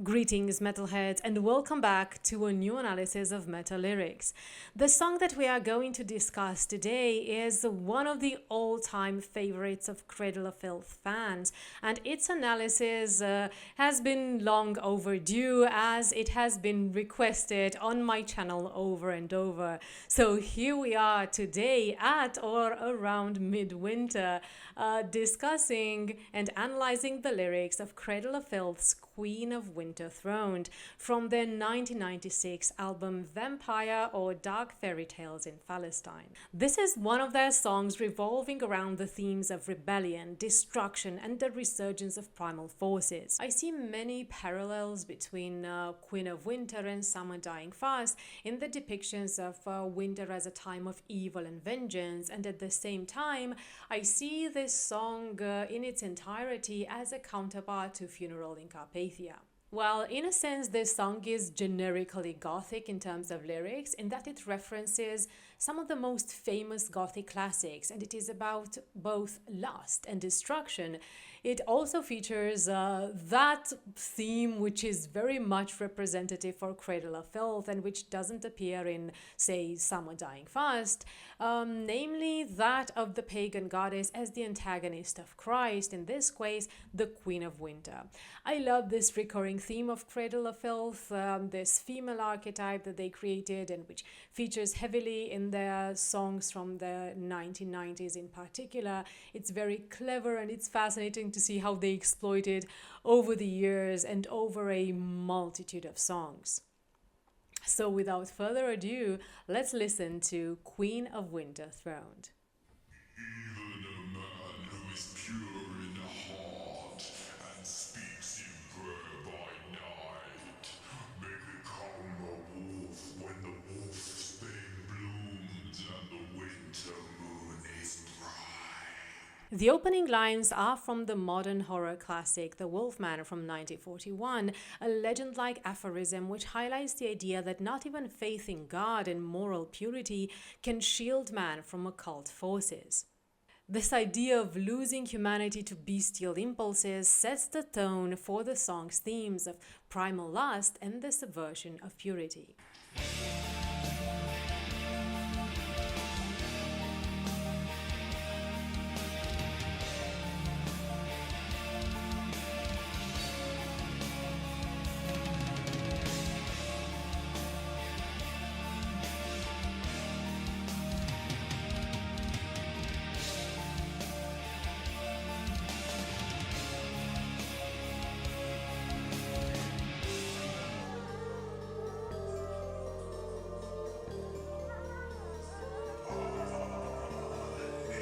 Greetings, metalheads, and welcome back to a new analysis of metal lyrics. The song that we are going to discuss today is one of the all-time favorites of Cradle of Filth fans, and its analysis has been long overdue as it has been requested on my channel over and over. So here we are today at or around midwinter discussing and analyzing the lyrics of Cradle of Filth's Queen of Winter Throned from their 1996 album Vampire or Dark Fairy Tales in Palestine. This is one of their songs revolving around the themes of rebellion, destruction, and the resurgence of primal forces. I see many parallels between Queen of Winter and Summer Dying Fast in the depictions of winter as a time of evil and vengeance, and at the same time, I see this song in its entirety as a counterpart to Funeral in Carpathia. Well, in a sense, this song is generically Gothic in terms of lyrics, in that it references some of the most famous Gothic classics, and it is about both lust and destruction. It also features that theme which is very much representative for Cradle of Filth and which doesn't appear in, say, Summer Dying Fast, namely that of the pagan goddess as the antagonist of Christ, in this case, the Queen of Winter. I love this recurring theme of Cradle of Filth, this female archetype that they created and which features heavily in their songs from the 1990s in particular. It's very clever and it's fascinating to see how they exploit it over the years and over a multitude of songs. So without further ado, let's listen to Queen of Winter Throned. Even a man who is pure in heart and speaks in prayer by night may become a wolf when the wolf's bane blooms and the winter moon is bright. The opening lines are from the modern horror classic The Wolfman from 1941, a legend-like aphorism which highlights the idea that not even faith in God and moral purity can shield man from occult forces. This idea of losing humanity to bestial impulses sets the tone for the song's themes of primal lust and the subversion of purity.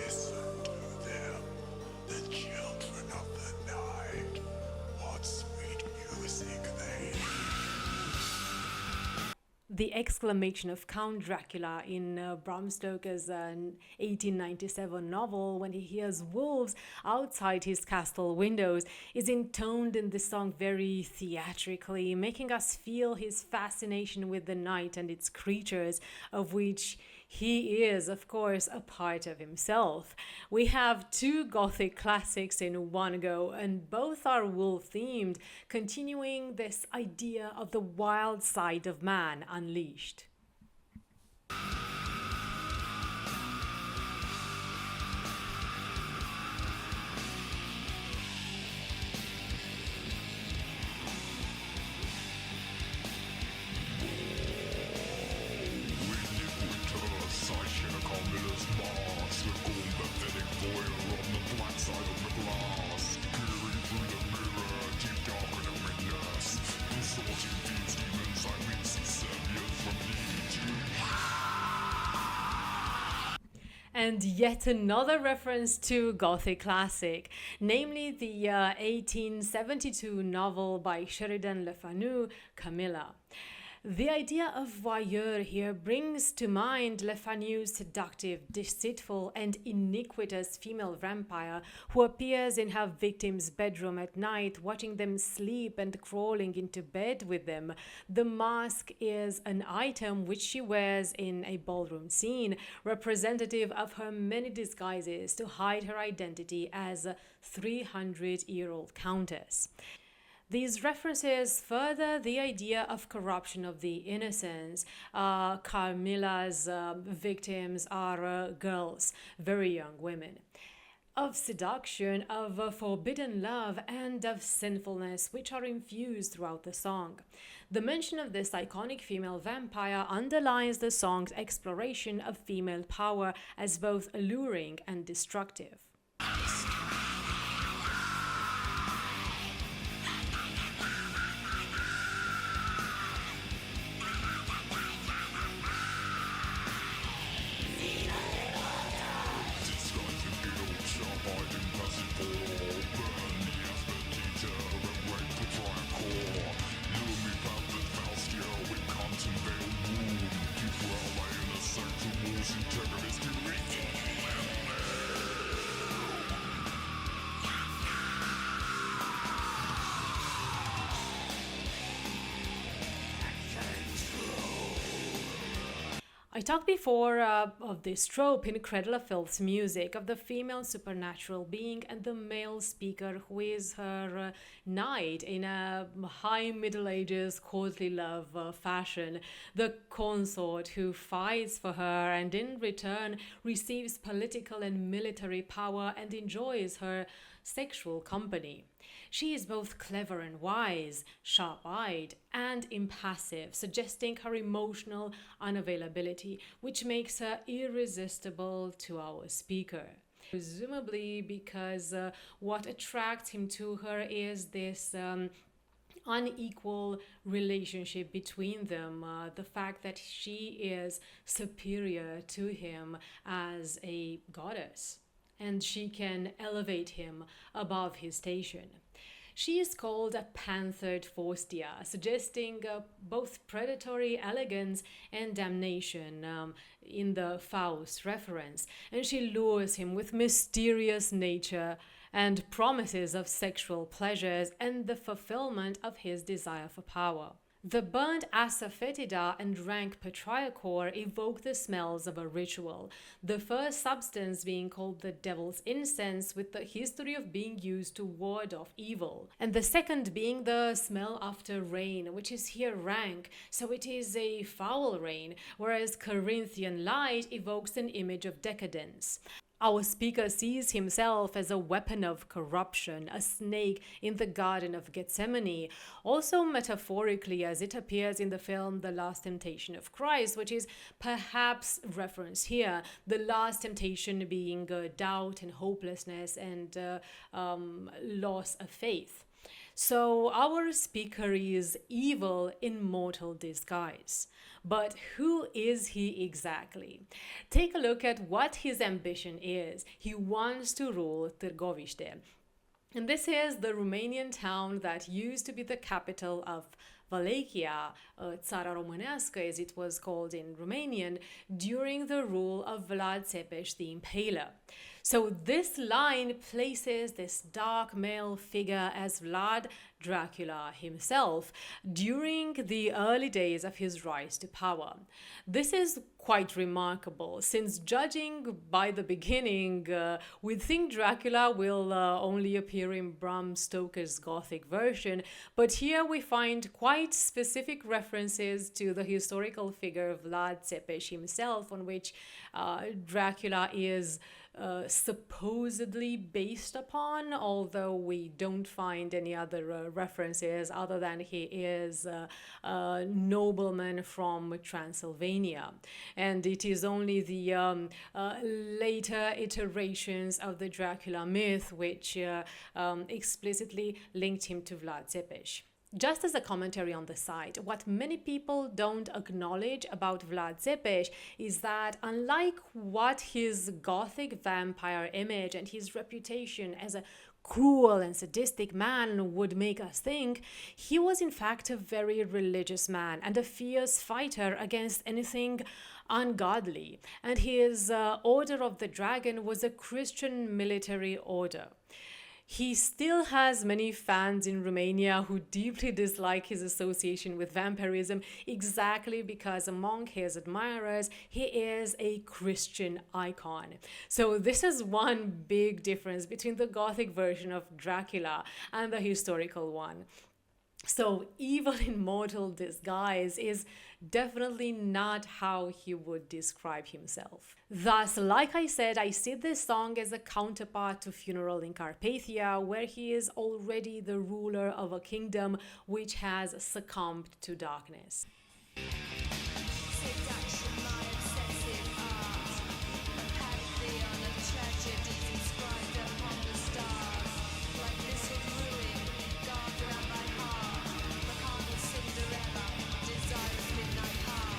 Listen to them, the children of the night. What sweet music they The exclamation of Count Dracula in Bram Stoker's 1897 novel when he hears wolves outside his castle windows is intoned in this song very theatrically, making us feel his fascination with the night and its creatures, of which he is, of course, a part of himself. We have two Gothic classics in one go, and both are wolf-themed, continuing this idea of the wild side of man unleashed. And yet another reference to Gothic classic, namely the 1872 novel by Sheridan Le Fanu, Camilla. The idea of voyeur here brings to mind Le Fanu's seductive, deceitful, and iniquitous female vampire who appears in her victim's bedroom at night, watching them sleep and crawling into bed with them. The mask is an item which she wears in a ballroom scene, representative of her many disguises to hide her identity as a 300-year-old countess. These references further the idea of corruption of the innocents. Carmilla's victims are girls, very young women. Of seduction, of forbidden love, and of sinfulness, which are infused throughout the song. The mention of this iconic female vampire underlines the song's exploration of female power as both alluring and destructive. I talked before of this trope in Cradle of Filth's music of the female supernatural being and the male speaker who is her knight in a high Middle Ages courtly love fashion, the consort who fights for her and in return receives political and military power and enjoys her sexual company. She is both clever and wise, sharp-eyed and impassive, suggesting her emotional unavailability, which makes her irresistible to our speaker. Presumably because what attracts him to her is this unequal relationship between them, the fact that she is superior to him as a goddess, and she can elevate him above his station. She is called a panthered Faustia, suggesting both predatory elegance and damnation in the Faust reference, and she lures him with mysterious nature and promises of sexual pleasures and the fulfillment of his desire for power. The burnt asafoetida and rank petrichor evoke the smells of a ritual, the first substance being called the devil's incense, with the history of being used to ward off evil, and the second being the smell after rain, which is here rank, so it is a foul rain, whereas Corinthian light evokes an image of decadence. Our speaker sees himself as a weapon of corruption, a snake in the Garden of Gethsemane, also metaphorically as it appears in the film The Last Temptation of Christ, which is perhaps referenced here, the last temptation being doubt and hopelessness and loss of faith. So our speaker is evil in mortal disguise. But who is he exactly? Take a look at what his ambition is. He wants to rule Târgoviște. And this is the Romanian town that used to be the capital of Wallachia, Țara Românească as it was called in Romanian, during the rule of Vlad Țepeș the Impaler. So this line places this dark male figure as Vlad Dracula himself during the early days of his rise to power. This is quite remarkable, since judging by the beginning, we'd think Dracula will only appear in Bram Stoker's Gothic version, but here we find quite specific references to the historical figure of Vlad Țepeș himself, on which Dracula is supposedly based upon, although we don't find any other references other than he is a nobleman from Transylvania. And it is only the later iterations of the Dracula myth which explicitly linked him to Vlad Țepeș. Just as a commentary on the site, what many people don't acknowledge about Vlad Țepeș is that unlike what his Gothic vampire image and his reputation as a cruel and sadistic man would make us think, he was in fact a very religious man and a fierce fighter against anything ungodly, and his Order of the Dragon was a Christian military order. He still has many fans in Romania who deeply dislike his association with vampirism exactly because among his admirers he is a Christian icon. So this is one big difference between the Gothic version of Dracula and the historical one. So, evil in mortal disguise is definitely not how he would describe himself. Thus, like I said, I see this song as a counterpart to Funeral in Carpathia, where he is already the ruler of a kingdom which has succumbed to darkness. Seduction, my obsessive art. A pantheon of tragedies inscribed upon the stars. Like little ruin, guard around my heart. The carnal Cinderella desires midnight heart.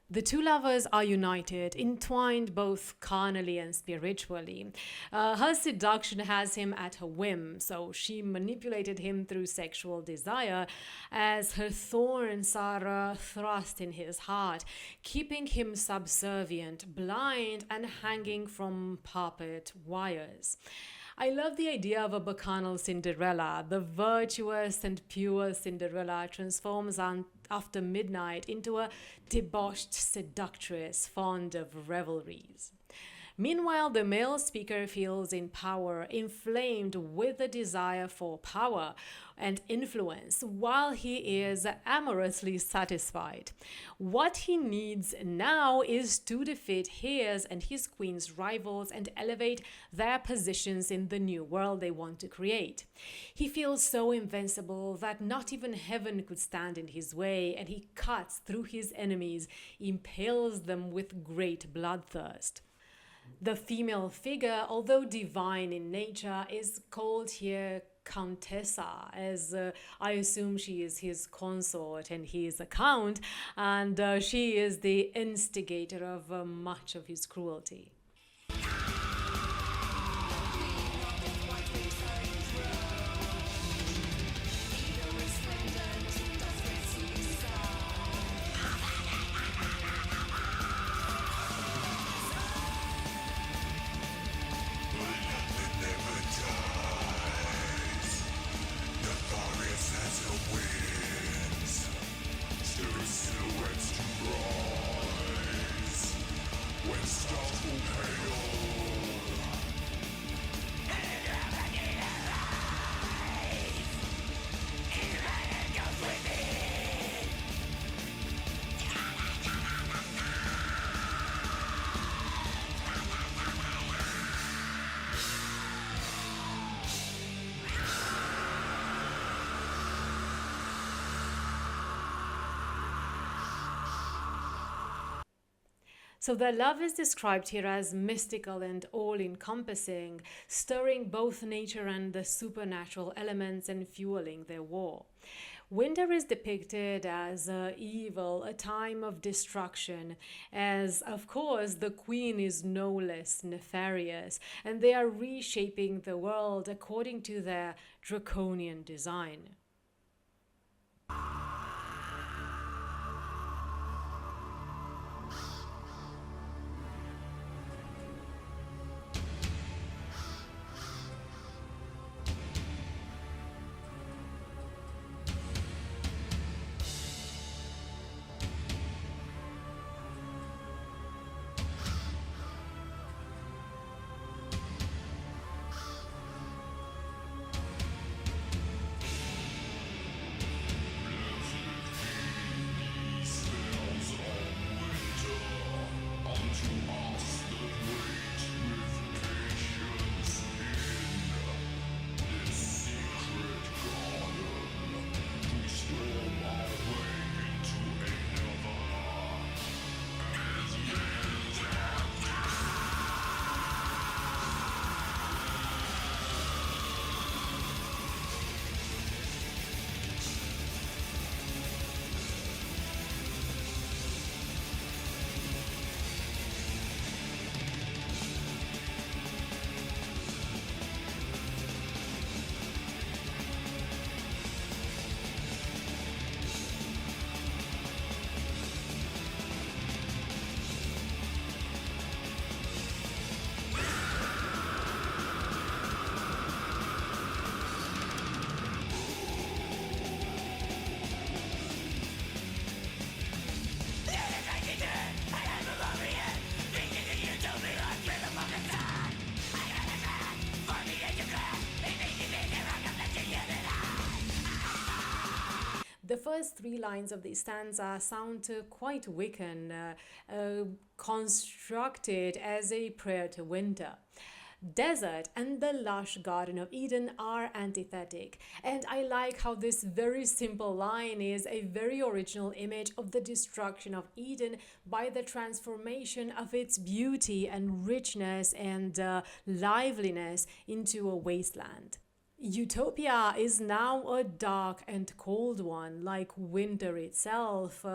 The two lovers are united, entwined both carnally and spiritually. Her seduction has him at her whim, so she manipulated him through sexual desire, as her thorns are thrust in his heart, keeping him subservient, blind, and hanging from puppet wires. I love the idea of a bacchanal Cinderella. The virtuous and pure Cinderella transforms after midnight into a debauched seductress fond of revelries. Meanwhile, the male speaker feels in power, inflamed with the desire for power and influence, while he is amorously satisfied. What he needs now is to defeat his and his queen's rivals and elevate their positions in the new world they want to create. He feels so invincible that not even heaven could stand in his way, and he cuts through his enemies, impales them with great bloodthirst. The female figure, although divine in nature, is called here Countessa, as I assume she is his consort and he is a count, and she is the instigator of much of his cruelty. So their love is described here as mystical and all-encompassing, stirring both nature and the supernatural elements and fueling their war. Winter is depicted as evil, a time of destruction, as, of course, the queen is no less nefarious, and they are reshaping the world according to their draconian design. first three lines of the stanza sound quite Wiccan, constructed as a prayer to winter. Desert and the lush Garden of Eden are antithetic, and I like how this very simple line is a very original image of the destruction of Eden by the transformation of its beauty and richness and liveliness into a wasteland. Utopia is now a dark and cold one, like winter itself,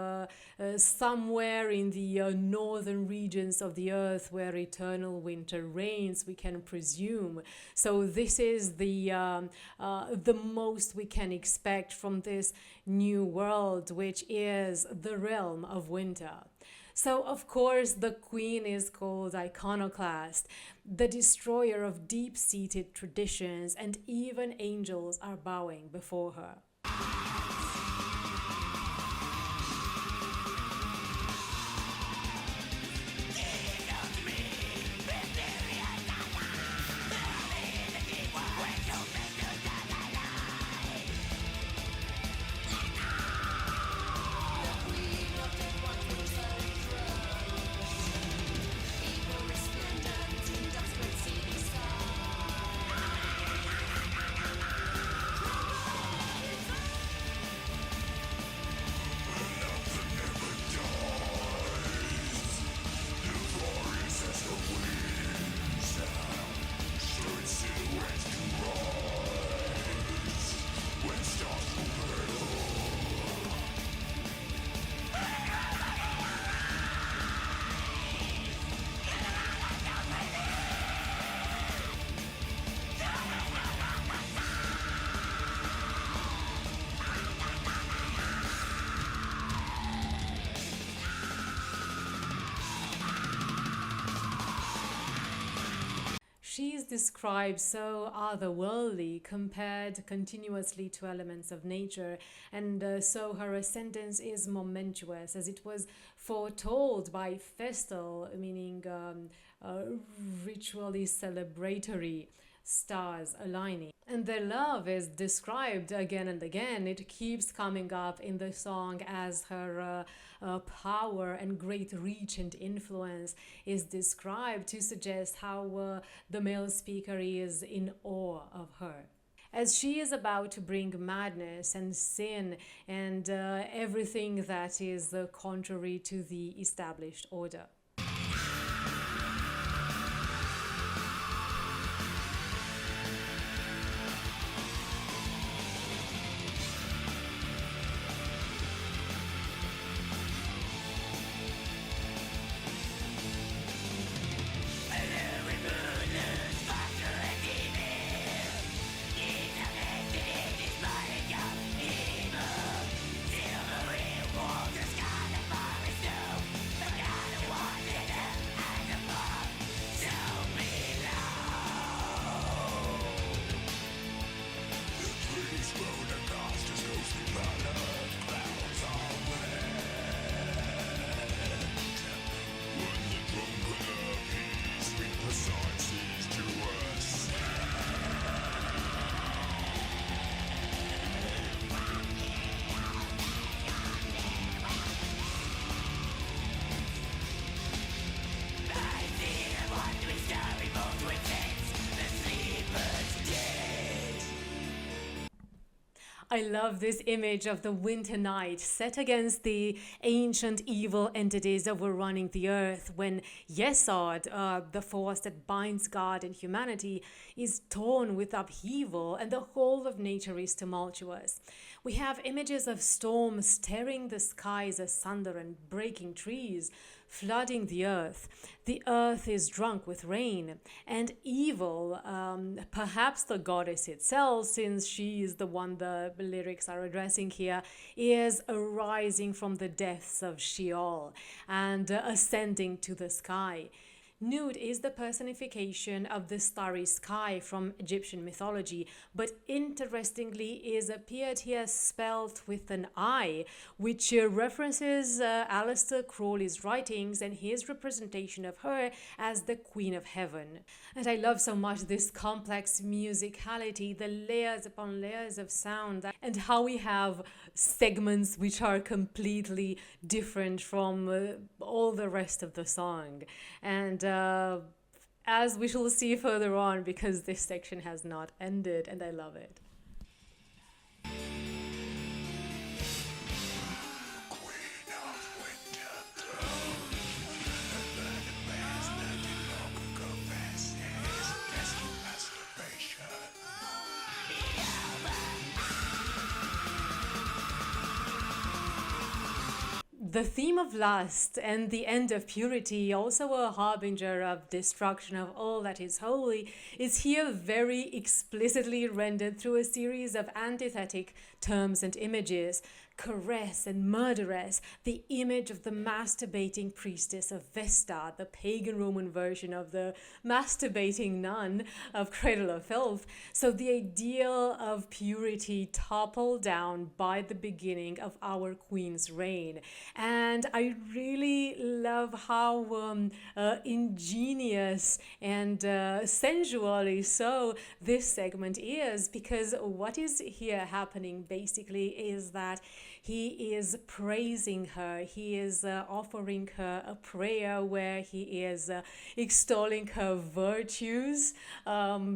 somewhere in the northern regions of the earth where eternal winter reigns, we can presume. So this is the most we can expect from this new world, which is the realm of winter. So, of course, the queen is called Iconoclast, the destroyer of deep-seated traditions, and even angels are bowing before her. She is described so otherworldly, compared continuously to elements of nature, and so her ascendance is momentous, as it was foretold by festal, meaning ritually celebratory stars aligning. And their love is described again and again. It keeps coming up in the song as her power and great reach and influence is described to suggest how the male speaker is in awe of her, as she is about to bring madness and sin and everything that is contrary to the established order. I love this image of the winter night set against the ancient evil entities overrunning the earth when Yesod, the force that binds God and humanity, is torn with upheaval and the whole of nature is tumultuous. We have images of storms tearing the skies asunder and breaking trees, flooding the earth. The earth is drunk with rain, and evil, perhaps the goddess itself, since she is the one the lyrics are addressing here, is arising from the depths of Sheol and ascending to the sky. Nut is the personification of the starry sky from Egyptian mythology, but interestingly is appeared here spelled with an I, which references Aleister Crowley's writings and his representation of her as the Queen of Heaven. And I love so much this complex musicality, the layers upon layers of sound, and how we have segments which are completely different from all the rest of the song. And as we shall see further on, because this section has not ended, and I love it. The theme of lust and the end of purity, also a harbinger of destruction of all that is holy, is here very explicitly rendered through a series of antithetic terms and images. Caress and murderess, the image of the masturbating priestess of Vesta, the pagan Roman version of the masturbating nun of Cradle of Filth. So the ideal of purity toppled down by the beginning of our queen's reign. And I really love how ingenious and sensually so this segment is, because what is here happening basically is that he is praising her. He is offering her a prayer where he is extolling her virtues,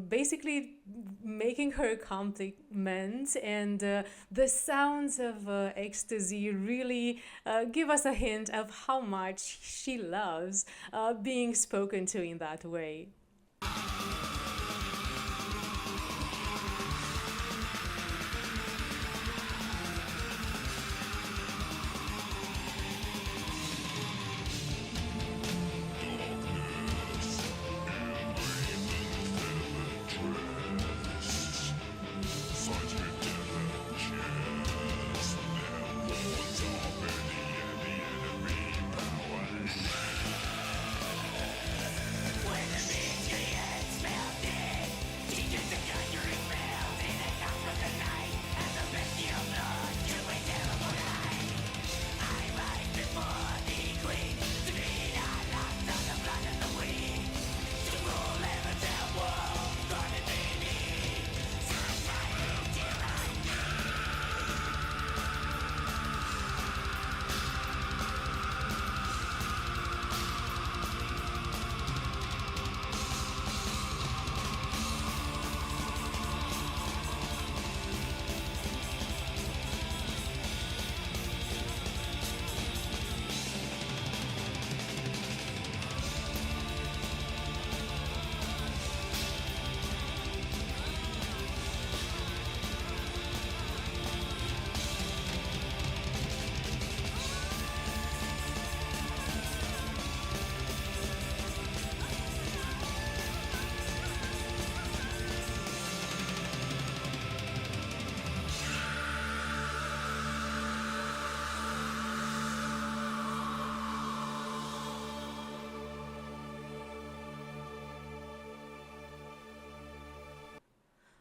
basically making her compliments. And the sounds of ecstasy really give us a hint of how much she loves being spoken to in that way.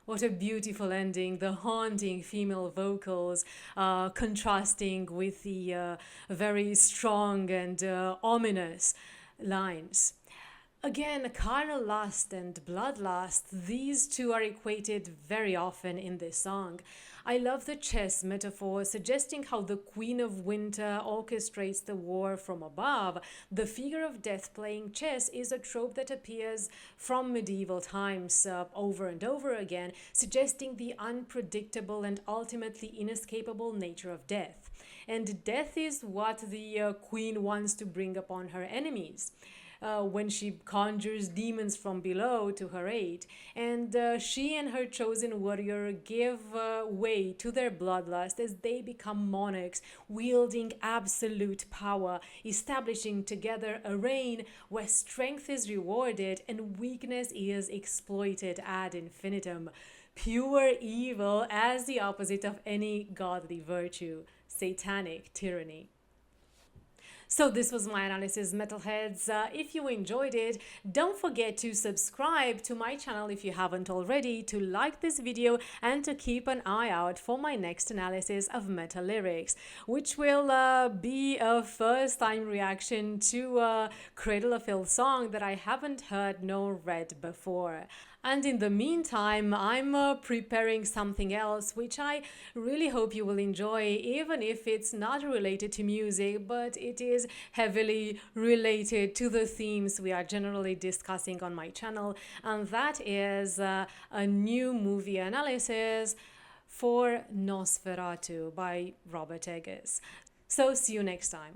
What a beautiful ending, the haunting female vocals contrasting with the very strong and ominous lines. Again, carnal lust and bloodlust, these two are equated very often in this song. I love the chess metaphor, suggesting how the Queen of Winter orchestrates the war from above. The figure of death playing chess is a trope that appears from medieval times over and over again, suggesting the unpredictable and ultimately inescapable nature of death. And death is what the queen wants to bring upon her enemies. When she conjures demons from below to her aid. And she and her chosen warrior give way to their bloodlust as they become monarchs, wielding absolute power, establishing together a reign where strength is rewarded and weakness is exploited ad infinitum. Pure evil as the opposite of any godly virtue, satanic tyranny. So this was my analysis, metalheads. If you enjoyed it, don't forget to subscribe to my channel if you haven't already, to like this video, and to keep an eye out for my next analysis of metal lyrics, which will be a first time reaction to a Cradle of Filth song that I haven't heard nor read before. And in the meantime, I'm preparing something else, which I really hope you will enjoy, even if it's not related to music, but it is heavily related to the themes we are generally discussing on my channel. And that is a new movie analysis for NOSFERATU by Robert Eggers. So see you next time.